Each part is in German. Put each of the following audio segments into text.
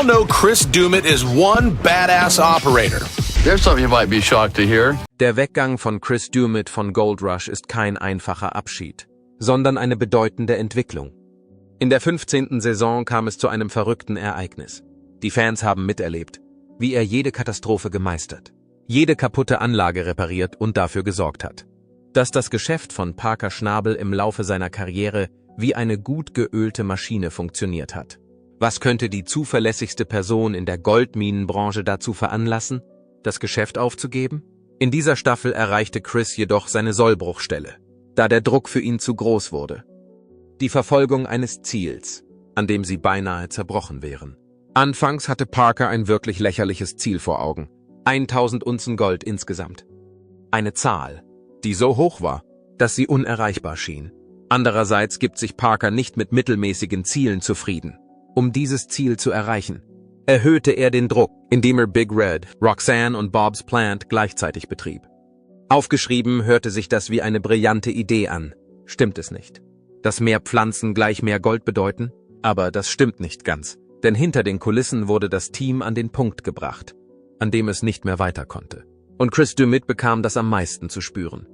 all know Chris Dumit is one badass operator. There's something you might be shocked to hear. Der Weggang von Chris Dumit von Gold Rush ist kein einfacher Abschied, sondern eine bedeutende Entwicklung. In der 15. Saison kam es zu einem verrückten Ereignis. Die Fans haben miterlebt, wie er jede Katastrophe gemeistert, jede kaputte Anlage repariert und dafür gesorgt hat, dass das Geschäft von Parker Schnabel im Laufe seiner Karriere wie eine gut geölte Maschine funktioniert hat. Was könnte die zuverlässigste Person in der Goldminenbranche dazu veranlassen, das Geschäft aufzugeben? In dieser Staffel erreichte Chris jedoch seine Sollbruchstelle, da der Druck für ihn zu groß wurde. Die Verfolgung eines Ziels, an dem sie beinahe zerbrochen wären. Anfangs hatte Parker ein wirklich lächerliches Ziel vor Augen. 1000 Unzen Gold insgesamt. Eine Zahl, die so hoch war, dass sie unerreichbar schien. Andererseits gibt sich Parker nicht mit mittelmäßigen Zielen zufrieden. Um dieses Ziel zu erreichen, erhöhte er den Druck, indem er Big Red, Roxanne und Bob's Plant gleichzeitig betrieb. Aufgeschrieben hörte sich das wie eine brillante Idee an. Stimmt es nicht? Dass mehr Pflanzen gleich mehr Gold bedeuten? Aber das stimmt nicht ganz. Denn hinter den Kulissen wurde das Team an den Punkt gebracht, an dem es nicht mehr weiter konnte. Und Chris Dumit bekam das am meisten zu spüren.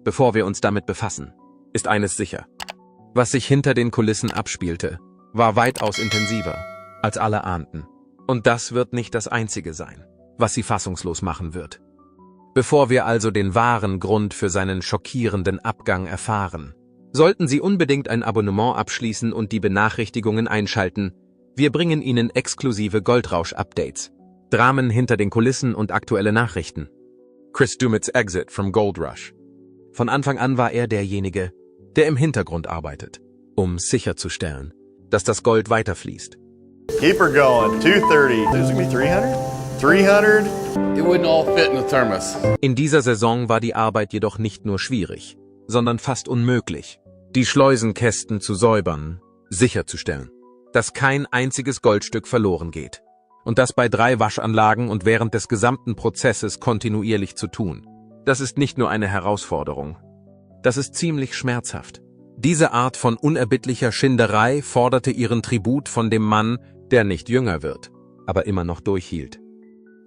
Bevor wir uns damit befassen, ist eines sicher. Was sich hinter den Kulissen abspielte, war weitaus intensiver, als alle ahnten. Und das wird nicht das Einzige sein, was sie fassungslos machen wird. Bevor wir also den wahren Grund für seinen schockierenden Abgang erfahren, sollten Sie unbedingt ein Abonnement abschließen und die Benachrichtigungen einschalten. Wir bringen Ihnen exklusive Goldrausch-Updates, Dramen hinter den Kulissen und aktuelle Nachrichten. Chris Dumits Exit from Gold Rush. Von Anfang an war er derjenige, der im Hintergrund arbeitet, um sicherzustellen, dass das Gold weiterfließt. Keep her going. 230. There's gonna be 300? 300? It wouldn't all fit in the thermos. In dieser Saison war die Arbeit jedoch nicht nur schwierig, sondern fast unmöglich, die Schleusenkästen zu säubern, sicherzustellen, dass kein einziges Goldstück verloren geht. Und das bei 3 Waschanlagen und während des gesamten Prozesses kontinuierlich zu tun. Das ist nicht nur eine Herausforderung. Das ist ziemlich schmerzhaft. Diese Art von unerbittlicher Schinderei forderte ihren Tribut von dem Mann, der nicht jünger wird, aber immer noch durchhielt.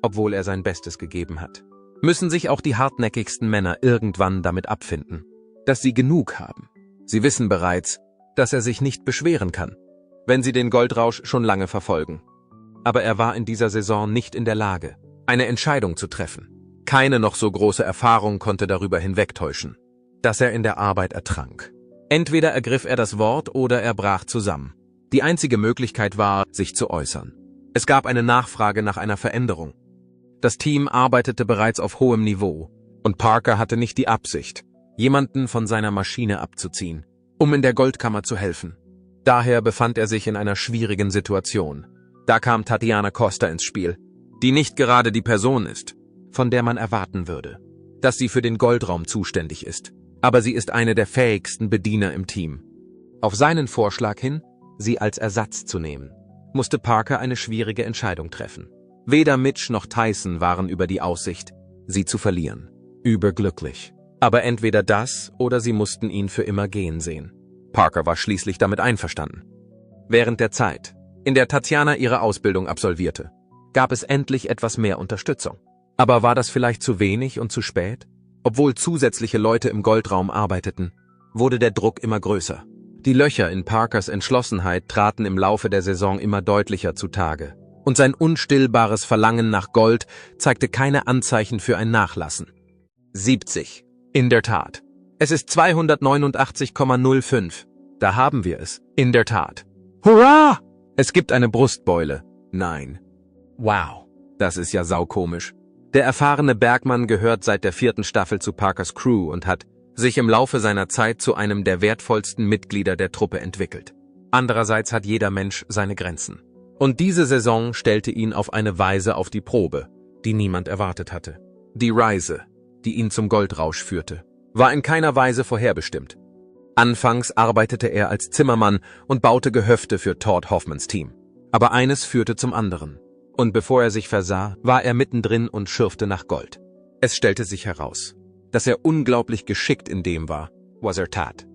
Obwohl er sein Bestes gegeben hat. Müssen sich auch die hartnäckigsten Männer irgendwann damit abfinden, dass sie genug haben. Sie wissen bereits, dass er sich nicht beschweren kann, wenn sie den Goldrausch schon lange verfolgen. Aber er war in dieser Saison nicht in der Lage, eine Entscheidung zu treffen. Keine noch so große Erfahrung konnte darüber hinwegtäuschen, dass er in der Arbeit ertrank. Entweder ergriff er das Wort oder er brach zusammen. Die einzige Möglichkeit war, sich zu äußern. Es gab eine Nachfrage nach einer Veränderung. Das Team arbeitete bereits auf hohem Niveau und Parker hatte nicht die Absicht, jemanden von seiner Maschine abzuziehen, um in der Goldkammer zu helfen. Daher befand er sich in einer schwierigen Situation. Da kam Tatiana Costa ins Spiel, die nicht gerade die Person ist, von der man erwarten würde, dass sie für den Goldraum zuständig ist. Aber sie ist eine der fähigsten Bediener im Team. Auf seinen Vorschlag hin, sie als Ersatz zu nehmen, musste Parker eine schwierige Entscheidung treffen. Weder Mitch noch Tyson waren über die Aussicht, sie zu verlieren, überglücklich. Aber entweder das oder sie mussten ihn für immer gehen sehen. Parker war schließlich damit einverstanden. Während der Zeit, in der Tatjana ihre Ausbildung absolvierte, gab es endlich etwas mehr Unterstützung. Aber war das vielleicht zu wenig und zu spät? Obwohl zusätzliche Leute im Goldraum arbeiteten, wurde der Druck immer größer. Die Löcher in Parkers Entschlossenheit traten im Laufe der Saison immer deutlicher zutage. Und sein unstillbares Verlangen nach Gold zeigte keine Anzeichen für ein Nachlassen. 70. In der Tat. Es ist 289,05. Da haben wir es. In der Tat. Hurra! Es gibt eine Brustbeule. Nein. Wow. Das ist ja saukomisch. Der erfahrene Bergmann gehört seit der 4. Staffel zu Parkers Crew und hat sich im Laufe seiner Zeit zu einem der wertvollsten Mitglieder der Truppe entwickelt. Andererseits hat jeder Mensch seine Grenzen. Und diese Saison stellte ihn auf eine Weise auf die Probe, die niemand erwartet hatte. Die Reise, die ihn zum Goldrausch führte, war in keiner Weise vorherbestimmt. Anfangs arbeitete er als Zimmermann und baute Gehöfte für Todd Hoffmans Team. Aber eines führte zum anderen. Und bevor er sich versah, war er mittendrin und schürfte nach Gold. Es stellte sich heraus, dass er unglaublich geschickt in dem war, was er tat.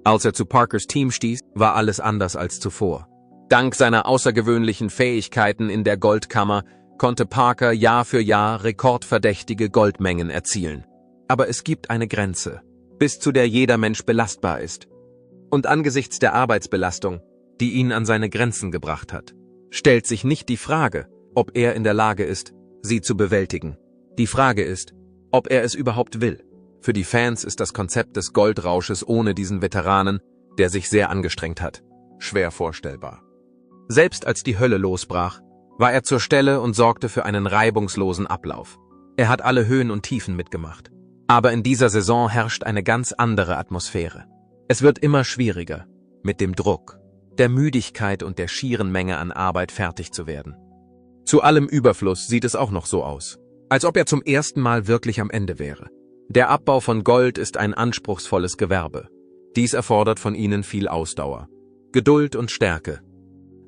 Als er zu Parkers Team stieß, war alles anders als zuvor. Dank seiner außergewöhnlichen Fähigkeiten in der Goldkammer konnte Parker Jahr für Jahr rekordverdächtige Goldmengen erzielen. Aber es gibt eine Grenze, bis zu der jeder Mensch belastbar ist. Und angesichts der Arbeitsbelastung, die ihn an seine Grenzen gebracht hat, stellt sich nicht die Frage, ob er in der Lage ist, sie zu bewältigen. Die Frage ist, ob er es überhaupt will. Für die Fans ist das Konzept des Goldrausches ohne diesen Veteranen, der sich sehr angestrengt hat, schwer vorstellbar. Selbst als die Hölle losbrach, war er zur Stelle und sorgte für einen reibungslosen Ablauf. Er hat alle Höhen und Tiefen mitgemacht. Aber in dieser Saison herrscht eine ganz andere Atmosphäre. Es wird immer schwieriger, mit dem Druck, der Müdigkeit und der schieren Menge an Arbeit fertig zu werden. Zu allem Überfluss sieht es auch noch so aus, als ob er zum ersten Mal wirklich am Ende wäre. Der Abbau von Gold ist ein anspruchsvolles Gewerbe. Dies erfordert von ihnen viel Ausdauer, Geduld und Stärke.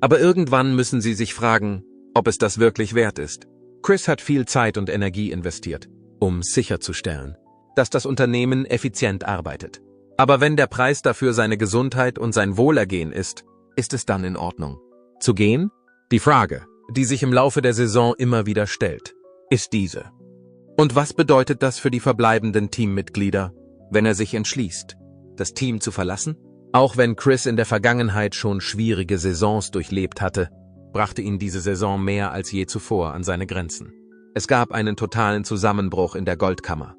Aber irgendwann müssen sie sich fragen, ob es das wirklich wert ist. Chris hat viel Zeit und Energie investiert, um sicherzustellen, dass das Unternehmen effizient arbeitet. Aber wenn der Preis dafür seine Gesundheit und sein Wohlergehen ist es dann in Ordnung, zu gehen? Die Frage, die sich im Laufe der Saison immer wieder stellt, ist diese. Und was bedeutet das für die verbleibenden Teammitglieder, wenn er sich entschließt, das Team zu verlassen? Auch wenn Chris in der Vergangenheit schon schwierige Saisons durchlebt hatte, brachte ihn diese Saison mehr als je zuvor an seine Grenzen. Es gab einen totalen Zusammenbruch in der Goldkammer.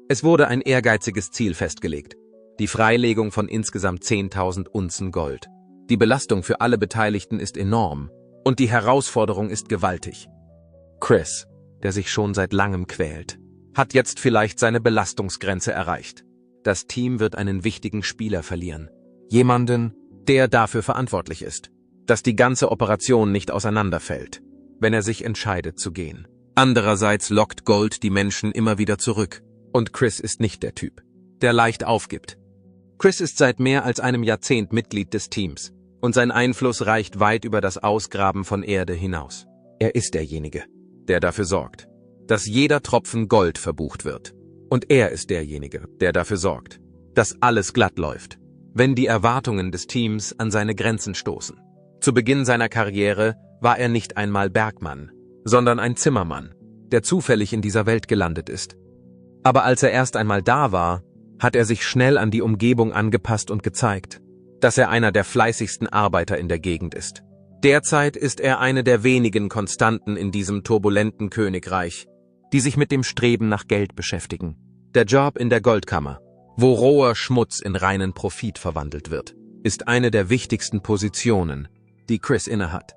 Es wurde ein ehrgeiziges Ziel festgelegt, die Freilegung von insgesamt 10.000 Unzen Gold. Die Belastung für alle Beteiligten ist enorm und die Herausforderung ist gewaltig. Chris, der sich schon seit langem quält, hat jetzt vielleicht seine Belastungsgrenze erreicht. Das Team wird einen wichtigen Spieler verlieren. Jemanden, der dafür verantwortlich ist, dass die ganze Operation nicht auseinanderfällt, wenn er sich entscheidet zu gehen. Andererseits lockt Gold die Menschen immer wieder zurück. Und Chris ist nicht der Typ, der leicht aufgibt. Chris ist seit mehr als einem Jahrzehnt Mitglied des Teams und sein Einfluss reicht weit über das Ausgraben von Erde hinaus. Er ist derjenige, der dafür sorgt, dass jeder Tropfen Gold verbucht wird. Und er ist derjenige, der dafür sorgt, dass alles glatt läuft, wenn die Erwartungen des Teams an seine Grenzen stoßen. Zu Beginn seiner Karriere war er nicht einmal Bergmann, sondern ein Zimmermann, der zufällig in dieser Welt gelandet ist. Aber als er erst einmal da war, hat er sich schnell an die Umgebung angepasst und gezeigt, dass er einer der fleißigsten Arbeiter in der Gegend ist. Derzeit ist er eine der wenigen Konstanten in diesem turbulenten Königreich, die sich mit dem Streben nach Geld beschäftigen. Der Job in der Goldkammer, wo roher Schmutz in reinen Profit verwandelt wird, ist eine der wichtigsten Positionen, die Chris innehat.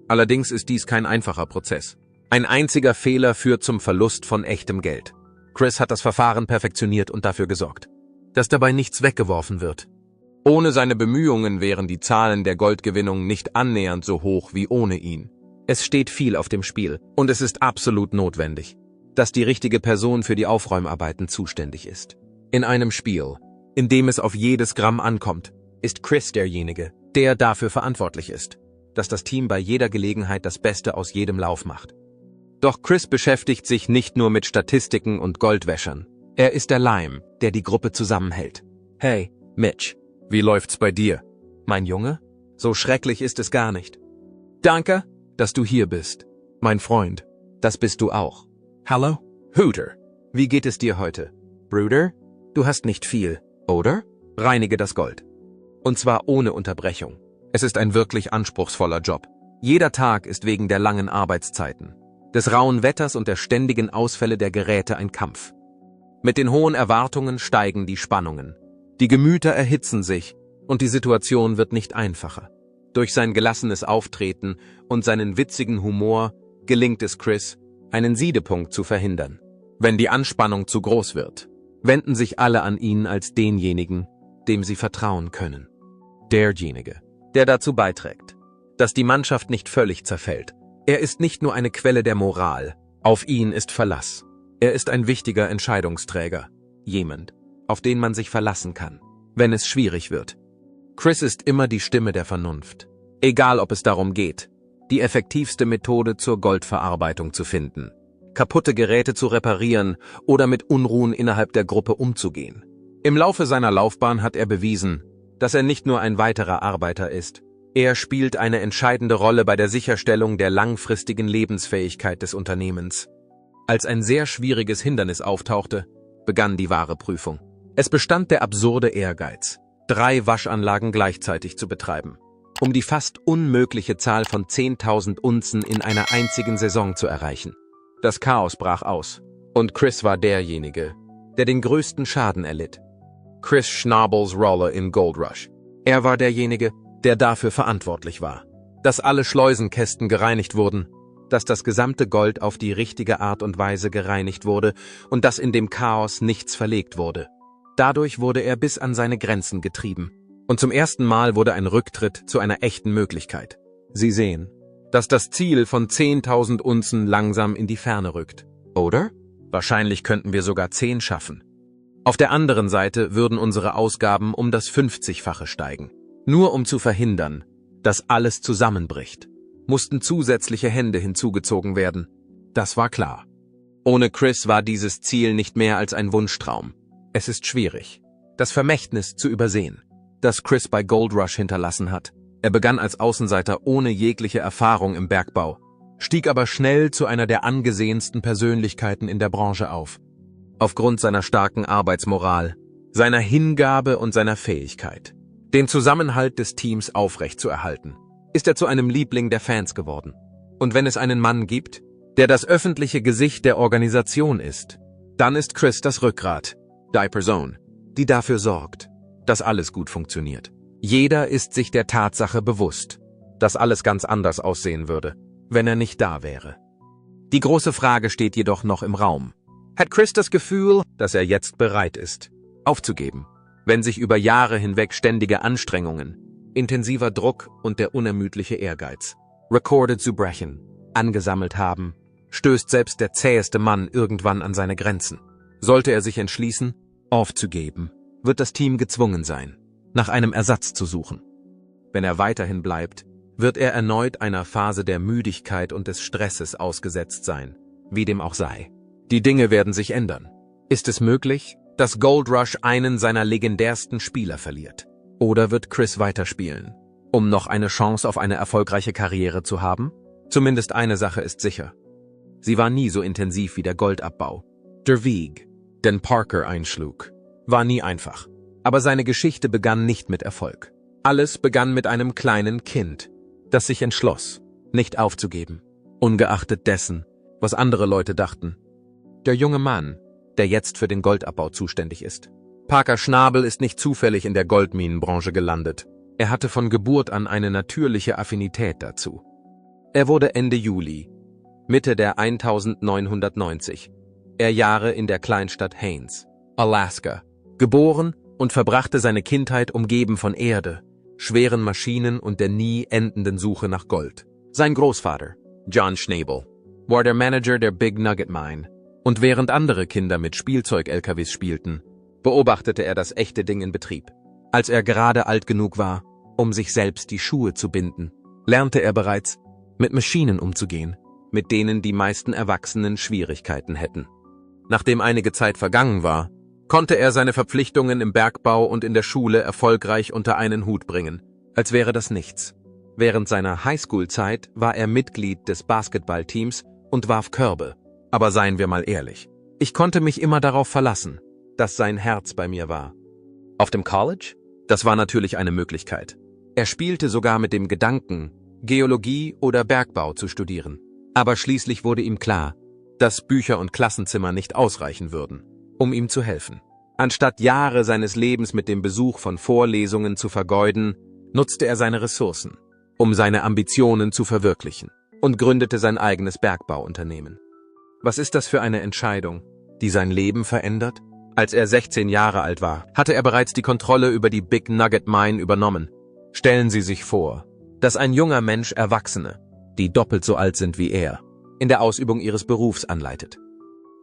Allerdings ist dies kein einfacher Prozess. Ein einziger Fehler führt zum Verlust von echtem Geld. Chris hat das Verfahren perfektioniert und dafür gesorgt, dass dabei nichts weggeworfen wird. Ohne seine Bemühungen wären die Zahlen der Goldgewinnung nicht annähernd so hoch wie ohne ihn. Es steht viel auf dem Spiel und es ist absolut notwendig, dass die richtige Person für die Aufräumarbeiten zuständig ist. In einem Spiel, in dem es auf jedes Gramm ankommt, ist Chris derjenige, der dafür verantwortlich ist, dass das Team bei jeder Gelegenheit das Beste aus jedem Lauf macht. Doch Chris beschäftigt sich nicht nur mit Statistiken und Goldwäschern. Er ist der Leim, der die Gruppe zusammenhält. Hey, Mitch, wie läuft's bei dir? Mein Junge? So schrecklich ist es gar nicht. Danke, dass du hier bist. Mein Freund, das bist du auch. Hallo? Hooter, wie geht es dir heute? Bruder, du hast nicht viel, oder? Reinige das Gold. Und zwar ohne Unterbrechung. Es ist ein wirklich anspruchsvoller Job. Jeder Tag ist wegen der langen Arbeitszeiten, des rauen Wetters und der ständigen Ausfälle der Geräte ein Kampf. Mit den hohen Erwartungen steigen die Spannungen. Die Gemüter erhitzen sich und die Situation wird nicht einfacher. Durch sein gelassenes Auftreten und seinen witzigen Humor gelingt es Chris, einen Siedepunkt zu verhindern. Wenn die Anspannung zu groß wird, wenden sich alle an ihn als denjenigen, dem sie vertrauen können. Derjenige, der dazu beiträgt, dass die Mannschaft nicht völlig zerfällt. Er ist nicht nur eine Quelle der Moral, auf ihn ist Verlass. Er ist ein wichtiger Entscheidungsträger, jemand, auf den man sich verlassen kann, wenn es schwierig wird. Chris ist immer die Stimme der Vernunft, egal ob es darum geht, die effektivste Methode zur Goldverarbeitung zu finden, kaputte Geräte zu reparieren oder mit Unruhen innerhalb der Gruppe umzugehen. Im Laufe seiner Laufbahn hat er bewiesen, dass er nicht nur ein weiterer Arbeiter ist, Er spielt eine entscheidende Rolle bei der Sicherstellung der langfristigen Lebensfähigkeit des Unternehmens. Als ein sehr schwieriges Hindernis auftauchte, begann die wahre Prüfung. Es bestand der absurde Ehrgeiz, 3 Waschanlagen gleichzeitig zu betreiben, um die fast unmögliche Zahl von 10.000 Unzen in einer einzigen Saison zu erreichen. Das Chaos brach aus, und Chris war derjenige, der den größten Schaden erlitt. Chris Schnabels Rolle in Gold Rush. Er war derjenige, der dafür verantwortlich war, dass alle Schleusenkästen gereinigt wurden, dass das gesamte Gold auf die richtige Art und Weise gereinigt wurde und dass in dem Chaos nichts verlegt wurde. Dadurch wurde er bis an seine Grenzen getrieben. Und zum ersten Mal wurde ein Rücktritt zu einer echten Möglichkeit. Sie sehen, dass das Ziel von 10.000 Unzen langsam in die Ferne rückt. Oder? Wahrscheinlich könnten wir sogar 10 schaffen. Auf der anderen Seite würden unsere Ausgaben um das 50-fache steigen. Nur um zu verhindern, dass alles zusammenbricht, mussten zusätzliche Hände hinzugezogen werden. Das war klar. Ohne Chris war dieses Ziel nicht mehr als ein Wunschtraum. Es ist schwierig, das Vermächtnis zu übersehen, das Chris bei Gold Rush hinterlassen hat. Er begann als Außenseiter ohne jegliche Erfahrung im Bergbau, stieg aber schnell zu einer der angesehensten Persönlichkeiten in der Branche auf. Aufgrund seiner starken Arbeitsmoral, seiner Hingabe und seiner Fähigkeit, den Zusammenhalt des Teams aufrechtzuerhalten, ist er zu einem Liebling der Fans geworden. Und wenn es einen Mann gibt, der das öffentliche Gesicht der Organisation ist, dann ist Chris das Rückgrat, die Person, die dafür sorgt, dass alles gut funktioniert. Jeder ist sich der Tatsache bewusst, dass alles ganz anders aussehen würde, wenn er nicht da wäre. Die große Frage steht jedoch noch im Raum. Hat Chris das Gefühl, dass er jetzt bereit ist, aufzugeben, wenn sich über Jahre hinweg ständige Anstrengungen, intensiver Druck und der unermüdliche Ehrgeiz, recorded zu brechen, angesammelt haben, stößt selbst der zäheste Mann irgendwann an seine Grenzen. Sollte er sich entschließen, aufzugeben, wird das Team gezwungen sein, nach einem Ersatz zu suchen. Wenn er weiterhin bleibt, wird er erneut einer Phase der Müdigkeit und des Stresses ausgesetzt sein, wie dem auch sei. Die Dinge werden sich ändern. Ist es möglich, dass Gold Rush einen seiner legendärsten Spieler verliert? Oder wird Chris weiterspielen, um noch eine Chance auf eine erfolgreiche Karriere zu haben? Zumindest eine Sache ist sicher. Sie war nie so intensiv wie der Goldabbau. Der Weg, den Parker einschlug, war nie einfach. Aber seine Geschichte begann nicht mit Erfolg. Alles begann mit einem kleinen Kind, das sich entschloss, nicht aufzugeben, ungeachtet dessen, was andere Leute dachten. Der junge Mann, der jetzt für den Goldabbau zuständig ist. Parker Schnabel ist nicht zufällig in der Goldminenbranche gelandet. Er hatte von Geburt an eine natürliche Affinität dazu. Er wurde Ende Juli, Mitte der 1990, Jahre in der Kleinstadt Haines, Alaska, geboren und verbrachte seine Kindheit umgeben von Erde, schweren Maschinen und der nie endenden Suche nach Gold. Sein Großvater, John Schnabel, war der Manager der Big Nugget Mine, und während andere Kinder mit Spielzeug-LKWs spielten, beobachtete er das echte Ding in Betrieb. Als er gerade alt genug war, um sich selbst die Schuhe zu binden, lernte er bereits, mit Maschinen umzugehen, mit denen die meisten Erwachsenen Schwierigkeiten hätten. Nachdem einige Zeit vergangen war, konnte er seine Verpflichtungen im Bergbau und in der Schule erfolgreich unter einen Hut bringen, als wäre das nichts. Während seiner Highschool-Zeit war er Mitglied des Basketballteams und warf Körbe. Aber seien wir mal ehrlich, ich konnte mich immer darauf verlassen, dass sein Herz bei mir war. Auf dem College? Das war natürlich eine Möglichkeit. Er spielte sogar mit dem Gedanken, Geologie oder Bergbau zu studieren. Aber schließlich wurde ihm klar, dass Bücher und Klassenzimmer nicht ausreichen würden, um ihm zu helfen. Anstatt Jahre seines Lebens mit dem Besuch von Vorlesungen zu vergeuden, nutzte er seine Ressourcen, um seine Ambitionen zu verwirklichen, und gründete sein eigenes Bergbauunternehmen. Was ist das für eine Entscheidung, die sein Leben verändert? Als er 16 Jahre alt war, hatte er bereits die Kontrolle über die Big Nugget Mine übernommen. Stellen Sie sich vor, dass ein junger Mensch Erwachsene, die doppelt so alt sind wie er, in der Ausübung ihres Berufs anleitet.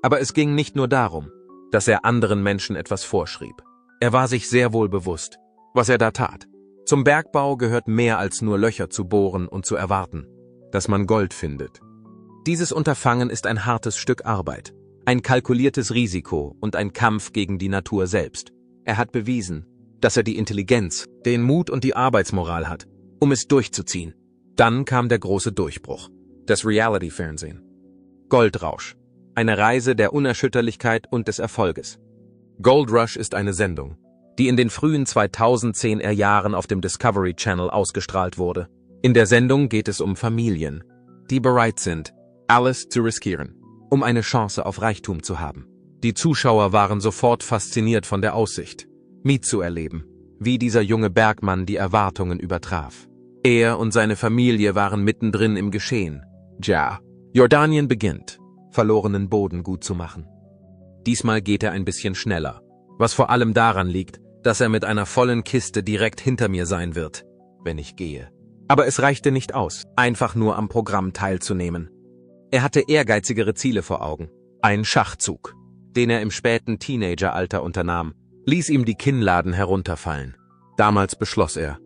Aber es ging nicht nur darum, dass er anderen Menschen etwas vorschrieb. Er war sich sehr wohl bewusst, was er da tat. Zum Bergbau gehört mehr als nur Löcher zu bohren und zu erwarten, dass man Gold findet. Dieses Unterfangen ist ein hartes Stück Arbeit, ein kalkuliertes Risiko und ein Kampf gegen die Natur selbst. Er hat bewiesen, dass er die Intelligenz, den Mut und die Arbeitsmoral hat, um es durchzuziehen. Dann kam der große Durchbruch, das Reality-Fernsehen. Goldrausch, eine Reise der Unerschütterlichkeit und des Erfolges. Gold Rush ist eine Sendung, die in den frühen 2010er Jahren auf dem Discovery Channel ausgestrahlt wurde. In der Sendung geht es um Familien, die bereit sind, alles zu riskieren, um eine Chance auf Reichtum zu haben. Die Zuschauer waren sofort fasziniert von der Aussicht, mitzuerleben, wie dieser junge Bergmann die Erwartungen übertraf. Er und seine Familie waren mittendrin im Geschehen. Ja, Jordanien beginnt, verlorenen Boden gut zu machen. Diesmal geht er ein bisschen schneller, was vor allem daran liegt, dass er mit einer vollen Kiste direkt hinter mir sein wird, wenn ich gehe. Aber es reichte nicht aus, einfach nur am Programm teilzunehmen. Er hatte ehrgeizigere Ziele vor Augen. Ein Schachzug, den er im späten Teenageralter unternahm, ließ ihm die Kinnladen herunterfallen. Damals beschloss er,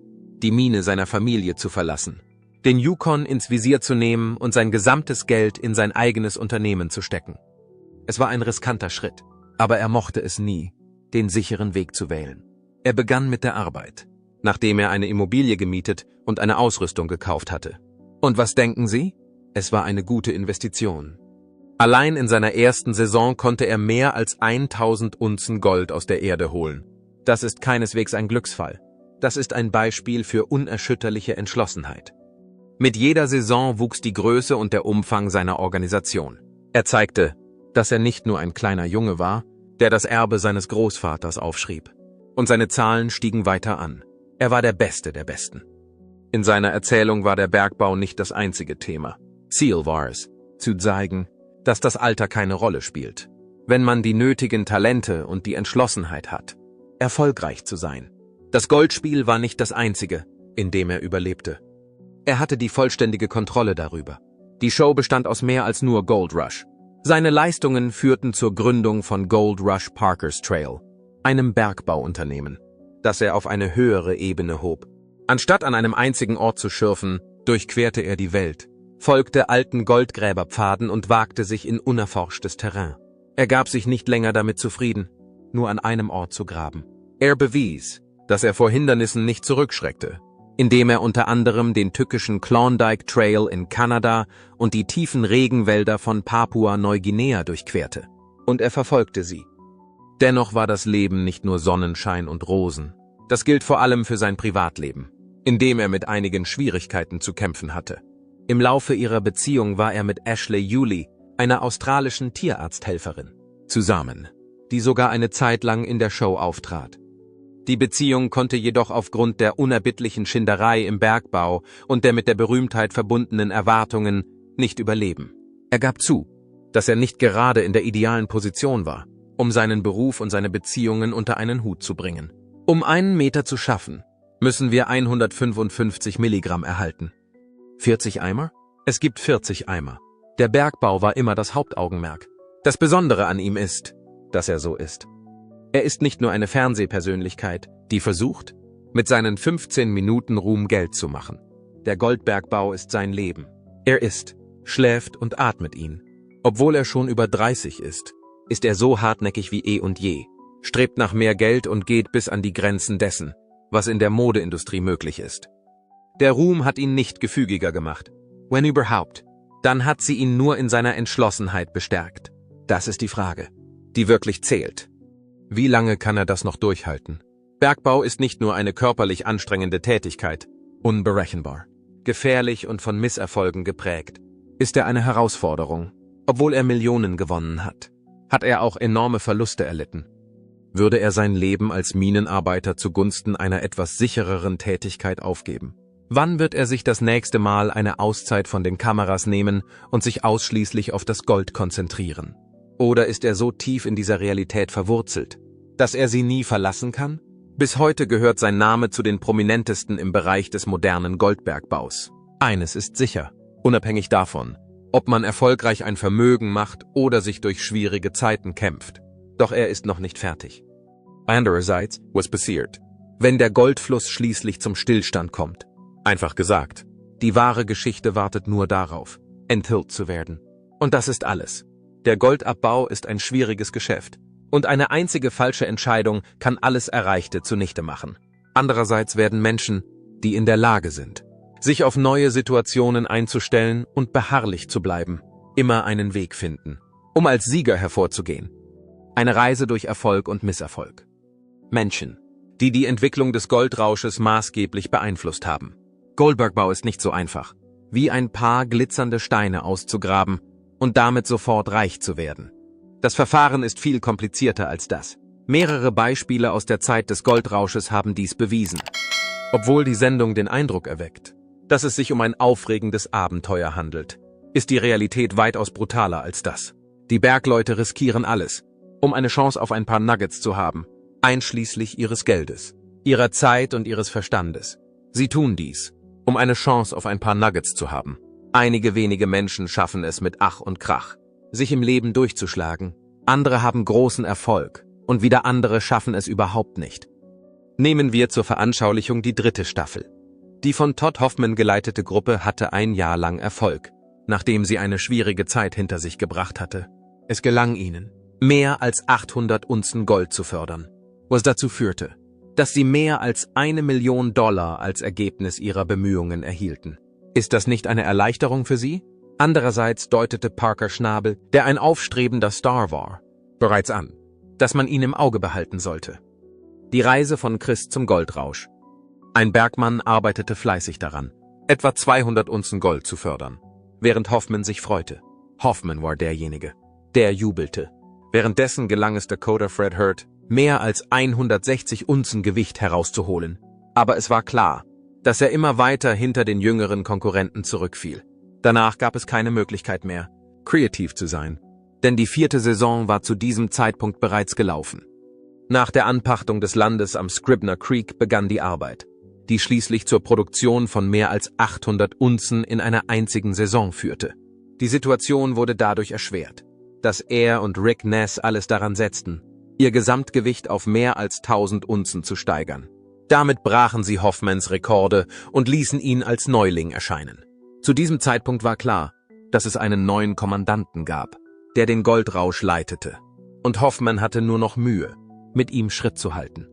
die Mine seiner Familie zu verlassen, den Yukon ins Visier zu nehmen und sein gesamtes Geld in sein eigenes Unternehmen zu stecken. Es war ein riskanter Schritt, aber er mochte es nie, den sicheren Weg zu wählen. Er begann mit der Arbeit, nachdem er eine Immobilie gemietet und eine Ausrüstung gekauft hatte. Und was denken Sie? Es war eine gute Investition. Allein in seiner ersten Saison konnte er mehr als 1000 Unzen Gold aus der Erde holen. Das ist keineswegs ein Glücksfall. Das ist ein Beispiel für unerschütterliche Entschlossenheit. Mit jeder Saison wuchs die Größe und der Umfang seiner Organisation. Er zeigte, dass er nicht nur ein kleiner Junge war, der das Erbe seines Großvaters aufschrieb. Und seine Zahlen stiegen weiter an. Er war der Beste der Besten. In seiner Erzählung war der Bergbau nicht das einzige Thema. Ziel war es, zu zeigen, dass das Alter keine Rolle spielt, wenn man die nötigen Talente und die Entschlossenheit hat, erfolgreich zu sein. Das Goldspiel war nicht das einzige, in dem er überlebte. Er hatte die vollständige Kontrolle darüber. Die Show bestand aus mehr als nur Gold Rush. Seine Leistungen führten zur Gründung von Gold Rush Parkers Trail, einem Bergbauunternehmen, das er auf eine höhere Ebene hob. Anstatt an einem einzigen Ort zu schürfen, durchquerte er die Welt, folgte alten Goldgräberpfaden und wagte sich in unerforschtes Terrain. Er gab sich nicht länger damit zufrieden, nur an einem Ort zu graben. Er bewies, dass er vor Hindernissen nicht zurückschreckte, indem er unter anderem den tückischen Klondike Trail in Kanada und die tiefen Regenwälder von Papua-Neuguinea durchquerte. Und er verfolgte sie. Dennoch war das Leben nicht nur Sonnenschein und Rosen. Das gilt vor allem für sein Privatleben, in dem er mit einigen Schwierigkeiten zu kämpfen hatte. Im Laufe ihrer Beziehung war er mit Ashley Yulee, einer australischen Tierarzthelferin, zusammen, die sogar eine Zeit lang in der Show auftrat. Die Beziehung konnte jedoch aufgrund der unerbittlichen Schinderei im Bergbau und der mit der Berühmtheit verbundenen Erwartungen nicht überleben. Er gab zu, dass er nicht gerade in der idealen Position war, um seinen Beruf und seine Beziehungen unter einen Hut zu bringen. Um 1 Meter zu schaffen, müssen wir 155 Milligramm erhalten. 40 Eimer? Es gibt 40 Eimer. Der Bergbau war immer das Hauptaugenmerk. Das Besondere an ihm ist, dass er so ist. Er ist nicht nur eine Fernsehpersönlichkeit, die versucht, mit seinen 15 Minuten Ruhm Geld zu machen. Der Goldbergbau ist sein Leben. Er isst, schläft und atmet ihn. Obwohl er schon über 30 ist er so hartnäckig wie eh und je, strebt nach mehr Geld und geht bis an die Grenzen dessen, was in der Modeindustrie möglich ist. Der Ruhm hat ihn nicht gefügiger gemacht. Wenn überhaupt, dann hat sie ihn nur in seiner Entschlossenheit bestärkt. Das ist die Frage, die wirklich zählt. Wie lange kann er das noch durchhalten? Bergbau ist nicht nur eine körperlich anstrengende Tätigkeit, unberechenbar, gefährlich und von Misserfolgen geprägt. Ist er eine Herausforderung? Obwohl er Millionen gewonnen hat, hat er auch enorme Verluste erlitten. Würde er sein Leben als Minenarbeiter zugunsten einer etwas sichereren Tätigkeit aufgeben? Wann wird er sich das nächste Mal eine Auszeit von den Kameras nehmen und sich ausschließlich auf das Gold konzentrieren? Oder ist er so tief in dieser Realität verwurzelt, dass er sie nie verlassen kann? Bis heute gehört sein Name zu den prominentesten im Bereich des modernen Goldbergbaus. Eines ist sicher, unabhängig davon, ob man erfolgreich ein Vermögen macht oder sich durch schwierige Zeiten kämpft. Doch er ist noch nicht fertig. Andererseits, was passiert, wenn der Goldfluss schließlich zum Stillstand kommt? Einfach gesagt, die wahre Geschichte wartet nur darauf, enthüllt zu werden. Und das ist alles. Der Goldabbau ist ein schwieriges Geschäft. Und eine einzige falsche Entscheidung kann alles Erreichte zunichte machen. Andererseits werden Menschen, die in der Lage sind, sich auf neue Situationen einzustellen und beharrlich zu bleiben, immer einen Weg finden, um als Sieger hervorzugehen. Eine Reise durch Erfolg und Misserfolg. Menschen, die die Entwicklung des Goldrausches maßgeblich beeinflusst haben. Goldbergbau ist nicht so einfach, wie ein paar glitzernde Steine auszugraben und damit sofort reich zu werden. Das Verfahren ist viel komplizierter als das. Mehrere Beispiele aus der Zeit des Goldrausches haben dies bewiesen. Obwohl die Sendung den Eindruck erweckt, dass es sich um ein aufregendes Abenteuer handelt, ist die Realität weitaus brutaler als das. Die Bergleute riskieren alles, um eine Chance auf ein paar Nuggets zu haben, einschließlich ihres Geldes, ihrer Zeit und ihres Verstandes. Sie tun dies, um eine Chance auf ein paar Nuggets zu haben. Einige wenige Menschen schaffen es mit Ach und Krach, sich im Leben durchzuschlagen. Andere haben großen Erfolg und wieder andere schaffen es überhaupt nicht. Nehmen wir zur Veranschaulichung die 3. Staffel. Die von Todd Hoffman geleitete Gruppe hatte ein Jahr lang Erfolg, nachdem sie eine schwierige Zeit hinter sich gebracht hatte. Es gelang ihnen, mehr als 800 Unzen Gold zu fördern, was dazu führte, dass sie mehr als $1 Million als Ergebnis ihrer Bemühungen erhielten. Ist das nicht eine Erleichterung für sie? Andererseits deutete Parker Schnabel, der ein aufstrebender Star war, bereits an, dass man ihn im Auge behalten sollte. Die Reise von Chris zum Goldrausch. Ein Bergmann arbeitete fleißig daran, etwa 200 Unzen Gold zu fördern, während Hoffman sich freute. Hoffman war derjenige, der jubelte. Währenddessen gelang es Dakota Fred Hurt, mehr als 160 Unzen Gewicht herauszuholen. Aber es war klar, dass er immer weiter hinter den jüngeren Konkurrenten zurückfiel. Danach gab es keine Möglichkeit mehr, kreativ zu sein, denn die 4. Saison war zu diesem Zeitpunkt bereits gelaufen. Nach der Anpachtung des Landes am Scribner Creek begann die Arbeit, die schließlich zur Produktion von mehr als 800 Unzen in einer einzigen Saison führte. Die Situation wurde dadurch erschwert, dass er und Rick Ness alles daran setzten, ihr Gesamtgewicht auf mehr als 1000 Unzen zu steigern. Damit brachen sie Hoffmans Rekorde und ließen ihn als Neuling erscheinen. Zu diesem Zeitpunkt war klar, dass es einen neuen Kommandanten gab, der den Goldrausch leitete. Und Hoffman hatte nur noch Mühe, mit ihm Schritt zu halten.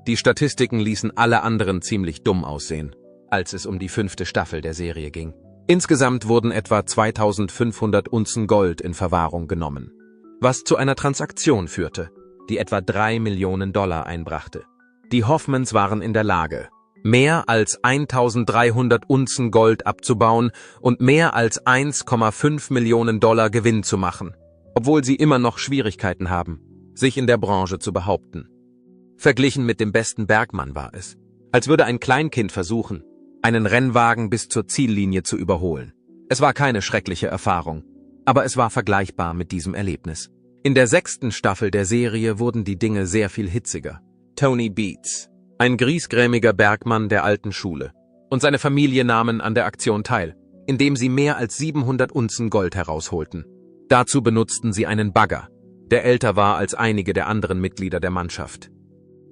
Die Statistiken ließen alle anderen ziemlich dumm aussehen, als es um die 5. Staffel der Serie ging. Insgesamt wurden etwa 2500 Unzen Gold in Verwahrung genommen, was zu einer Transaktion führte, die etwa $3 Millionen einbrachte. Die Hoffmans waren in der Lage, mehr als 1300 Unzen Gold abzubauen und mehr als $1,5 Millionen Gewinn zu machen, obwohl sie immer noch Schwierigkeiten haben, sich in der Branche zu behaupten. Verglichen mit dem besten Bergmann war es, als würde ein Kleinkind versuchen, einen Rennwagen bis zur Ziellinie zu überholen. Es war keine schreckliche Erfahrung, aber es war vergleichbar mit diesem Erlebnis. In der 6. Staffel der Serie wurden die Dinge sehr viel hitziger. Tony Beats, ein griesgrämiger Bergmann der alten Schule, und seine Familie nahmen an der Aktion teil, indem sie mehr als 700 Unzen Gold herausholten. Dazu benutzten sie einen Bagger, der älter war als einige der anderen Mitglieder der Mannschaft.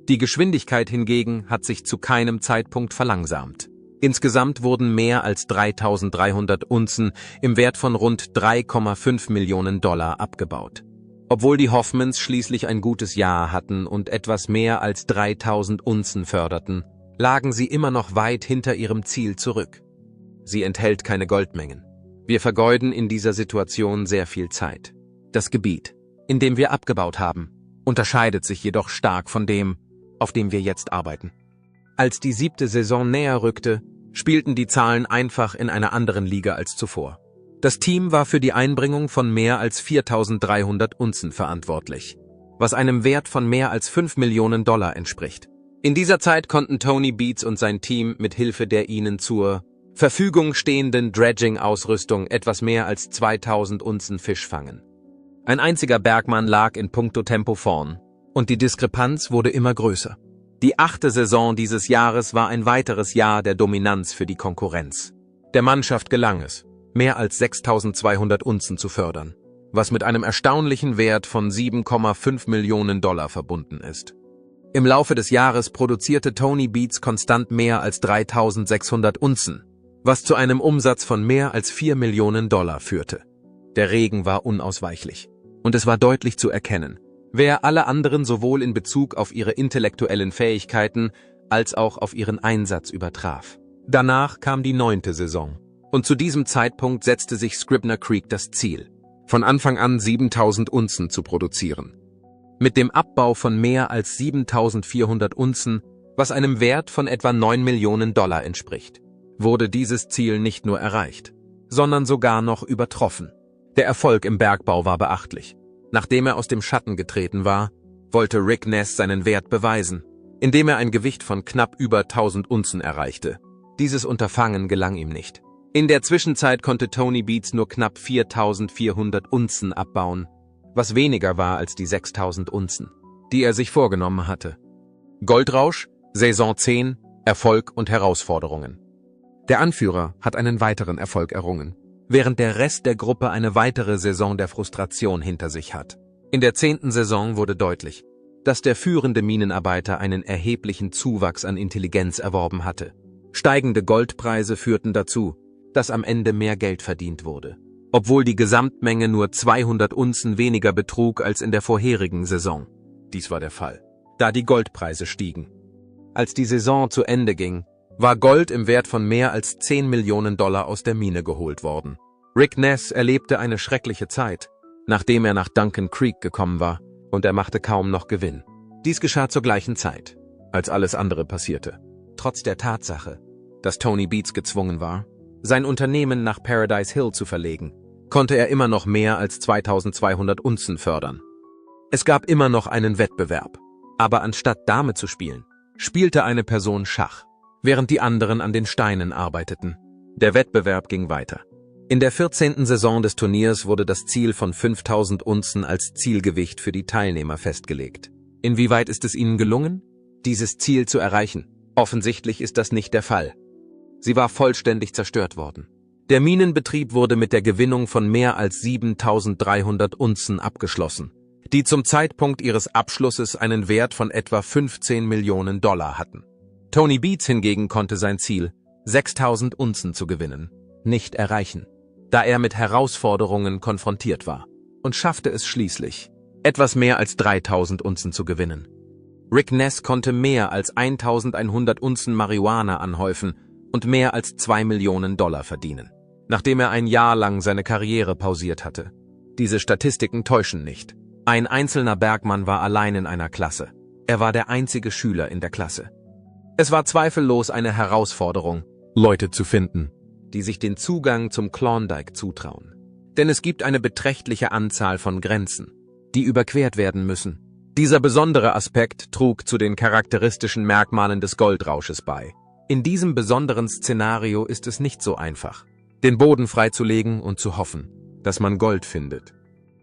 Die Geschwindigkeit hingegen hat sich zu keinem Zeitpunkt verlangsamt. Insgesamt wurden mehr als 3300 Unzen im Wert von rund $3,5 Millionen abgebaut. Obwohl die Hoffmans schließlich ein gutes Jahr hatten und etwas mehr als 3000 Unzen förderten, lagen sie immer noch weit hinter ihrem Ziel zurück. Sie enthält keine Goldmengen. Wir vergeuden in dieser Situation sehr viel Zeit. Das Gebiet, in dem wir abgebaut haben, unterscheidet sich jedoch stark von dem, auf dem wir jetzt arbeiten. Als die 7. Saison näher rückte, spielten die Zahlen einfach in einer anderen Liga als zuvor. Das Team war für die Einbringung von mehr als 4300 Unzen verantwortlich, was einem Wert von mehr als $5 Millionen entspricht. In dieser Zeit konnten Tony Beats und sein Team mit Hilfe der ihnen zur Verfügung stehenden Dredging-Ausrüstung etwas mehr als 2000 Unzen Fisch fangen. Ein einziger Bergmann lag in puncto Tempo vorn, und die Diskrepanz wurde immer größer. Die 8. Saison dieses Jahres war ein weiteres Jahr der Dominanz für die Konkurrenz. Der Mannschaft gelang es, mehr als 6200 Unzen zu fördern, was mit einem erstaunlichen Wert von $7,5 Millionen verbunden ist. Im Laufe des Jahres produzierte Tony Beats konstant mehr als 3600 Unzen, was zu einem Umsatz von mehr als $4 Millionen führte. Der Regen war unausweichlich, und es war deutlich zu erkennen, wer alle anderen sowohl in Bezug auf ihre intellektuellen Fähigkeiten als auch auf ihren Einsatz übertraf. Danach kam die 9. Saison. Und zu diesem Zeitpunkt setzte sich Scribner Creek das Ziel, von Anfang an 7000 Unzen zu produzieren. Mit dem Abbau von mehr als 7400 Unzen, was einem Wert von etwa $9 Millionen entspricht, wurde dieses Ziel nicht nur erreicht, sondern sogar noch übertroffen. Der Erfolg im Bergbau war beachtlich. Nachdem er aus dem Schatten getreten war, wollte Rick Ness seinen Wert beweisen, indem er ein Gewicht von knapp über 1000 Unzen erreichte. Dieses Unterfangen gelang ihm nicht. In der Zwischenzeit konnte Tony Beats nur knapp 4400 Unzen abbauen, was weniger war als die 6000 Unzen, die er sich vorgenommen hatte. Goldrausch, Saison 10, Erfolg und Herausforderungen. Der Anführer hat einen weiteren Erfolg errungen, während der Rest der Gruppe eine weitere Saison der Frustration hinter sich hat. In der 10. Saison wurde deutlich, dass der führende Minenarbeiter einen erheblichen Zuwachs an Intelligenz erworben hatte. Steigende Goldpreise führten dazu, dass am Ende mehr Geld verdient wurde, obwohl die Gesamtmenge nur 200 Unzen weniger betrug als in der vorherigen Saison. Dies war der Fall, da die Goldpreise stiegen. Als die Saison zu Ende ging, war Gold im Wert von mehr als $10 Millionen aus der Mine geholt worden. Rick Ness erlebte eine schreckliche Zeit, nachdem er nach Duncan Creek gekommen war, und er machte kaum noch Gewinn. Dies geschah zur gleichen Zeit, als alles andere passierte. Trotz der Tatsache, dass Tony Beats gezwungen war, sein Unternehmen nach Paradise Hill zu verlegen, konnte er immer noch mehr als 2200 Unzen fördern. Es gab immer noch einen Wettbewerb, aber anstatt Dame zu spielen, spielte eine Person Schach, während die anderen an den Steinen arbeiteten. Der Wettbewerb ging weiter. In der 14. Saison des Turniers wurde das Ziel von 5000 Unzen als Zielgewicht für die Teilnehmer festgelegt. Inwieweit ist es ihnen gelungen, dieses Ziel zu erreichen? Offensichtlich ist das nicht der Fall. Sie war vollständig zerstört worden. Der Minenbetrieb wurde mit der Gewinnung von mehr als 7300 Unzen abgeschlossen, die zum Zeitpunkt ihres Abschlusses einen Wert von etwa $15 Millionen hatten. Tony Beats hingegen konnte sein Ziel, 6000 Unzen zu gewinnen, nicht erreichen, da er mit Herausforderungen konfrontiert war, und schaffte es schließlich, etwas mehr als 3000 Unzen zu gewinnen. Rick Ness konnte mehr als 1100 Unzen Marihuana anhäufen und mehr als $2 Millionen verdienen, nachdem er ein Jahr lang seine Karriere pausiert hatte. Diese Statistiken täuschen nicht. Ein einzelner Bergmann war allein in einer Klasse. Er war der einzige Schüler in der Klasse. Es war zweifellos eine Herausforderung, Leute zu finden, die sich den Zugang zum Klondike zutrauen. Denn es gibt eine beträchtliche Anzahl von Grenzen, die überquert werden müssen. Dieser besondere Aspekt trug zu den charakteristischen Merkmalen des Goldrausches bei. In diesem besonderen Szenario ist es nicht so einfach, den Boden freizulegen und zu hoffen, dass man Gold findet.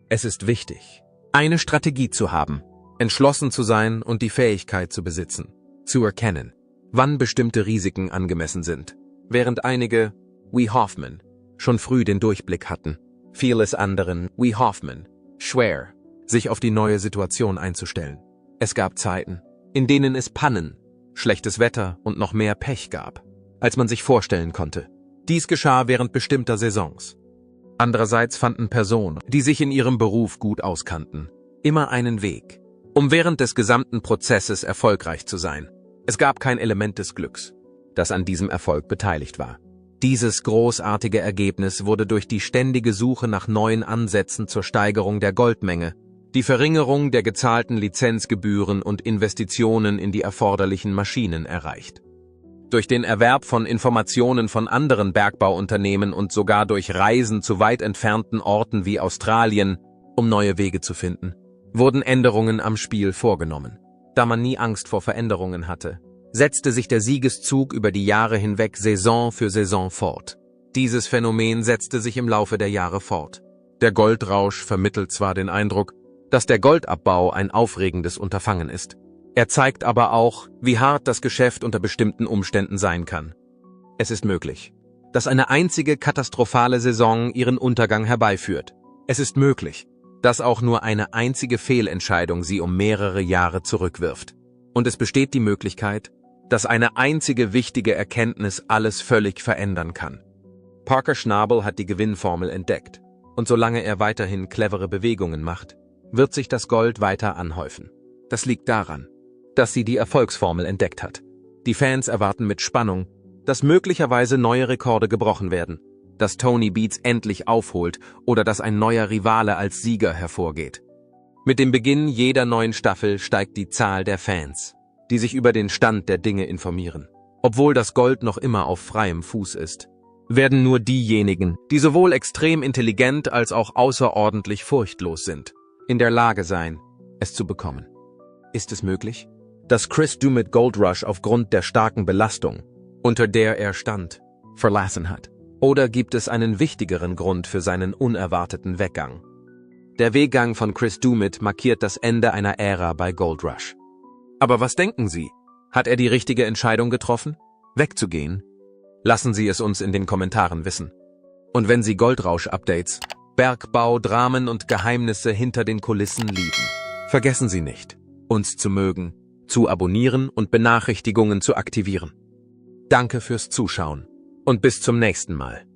Es ist wichtig, eine Strategie zu haben, entschlossen zu sein und die Fähigkeit zu besitzen, zu erkennen, wann bestimmte Risiken angemessen sind. Während einige, wie Hoffman, schon früh den Durchblick hatten, fiel es anderen, wie Hoffman, schwer, sich auf die neue Situation einzustellen. Es gab Zeiten, in denen es Pannen, schlechtes Wetter und noch mehr Pech gab, als man sich vorstellen konnte. Dies geschah während bestimmter Saisons. Andererseits fanden Personen, die sich in ihrem Beruf gut auskannten, immer einen Weg, um während des gesamten Prozesses erfolgreich zu sein. Es gab kein Element des Glücks, das an diesem Erfolg beteiligt war. Dieses großartige Ergebnis wurde durch die ständige Suche nach neuen Ansätzen zur Steigerung der Goldmenge, die Verringerung der gezahlten Lizenzgebühren und Investitionen in die erforderlichen Maschinen erreicht. Durch den Erwerb von Informationen von anderen Bergbauunternehmen und sogar durch Reisen zu weit entfernten Orten wie Australien, um neue Wege zu finden, wurden Änderungen am Spiel vorgenommen. Da man nie Angst vor Veränderungen hatte, setzte sich der Siegeszug über die Jahre hinweg Saison für Saison fort. Dieses Phänomen setzte sich im Laufe der Jahre fort. Der Goldrausch vermittelt zwar den Eindruck, dass der Goldabbau ein aufregendes Unterfangen ist. Er zeigt aber auch, wie hart das Geschäft unter bestimmten Umständen sein kann. Es ist möglich, dass eine einzige katastrophale Saison ihren Untergang herbeiführt. Es ist möglich, dass auch nur eine einzige Fehlentscheidung sie um mehrere Jahre zurückwirft. Und es besteht die Möglichkeit, dass eine einzige wichtige Erkenntnis alles völlig verändern kann. Parker Schnabel hat die Gewinnformel entdeckt, und solange er weiterhin clevere Bewegungen macht, wird sich das Gold weiter anhäufen. Das liegt daran, dass sie die Erfolgsformel entdeckt hat. Die Fans erwarten mit Spannung, dass möglicherweise neue Rekorde gebrochen werden, dass Tony Beats endlich aufholt oder dass ein neuer Rivale als Sieger hervorgeht. Mit dem Beginn jeder neuen Staffel steigt die Zahl der Fans, die sich über den Stand der Dinge informieren. Obwohl das Gold noch immer auf freiem Fuß ist, werden nur diejenigen, die sowohl extrem intelligent als auch außerordentlich furchtlos sind, in der Lage sein, es zu bekommen. Ist es möglich, dass Chris Dumit Gold Rush aufgrund der starken Belastung, unter der er stand, verlassen hat? Oder gibt es einen wichtigeren Grund für seinen unerwarteten Weggang? Der Weggang von Chris Dumit markiert das Ende einer Ära bei Gold Rush. Aber was denken Sie? Hat er die richtige Entscheidung getroffen, wegzugehen? Lassen Sie es uns in den Kommentaren wissen. Und wenn Sie Goldrausch-Updates, Bergbau, Dramen und Geheimnisse hinter den Kulissen lieben, vergessen Sie nicht, uns zu mögen, zu abonnieren und Benachrichtigungen zu aktivieren. Danke fürs Zuschauen und bis zum nächsten Mal.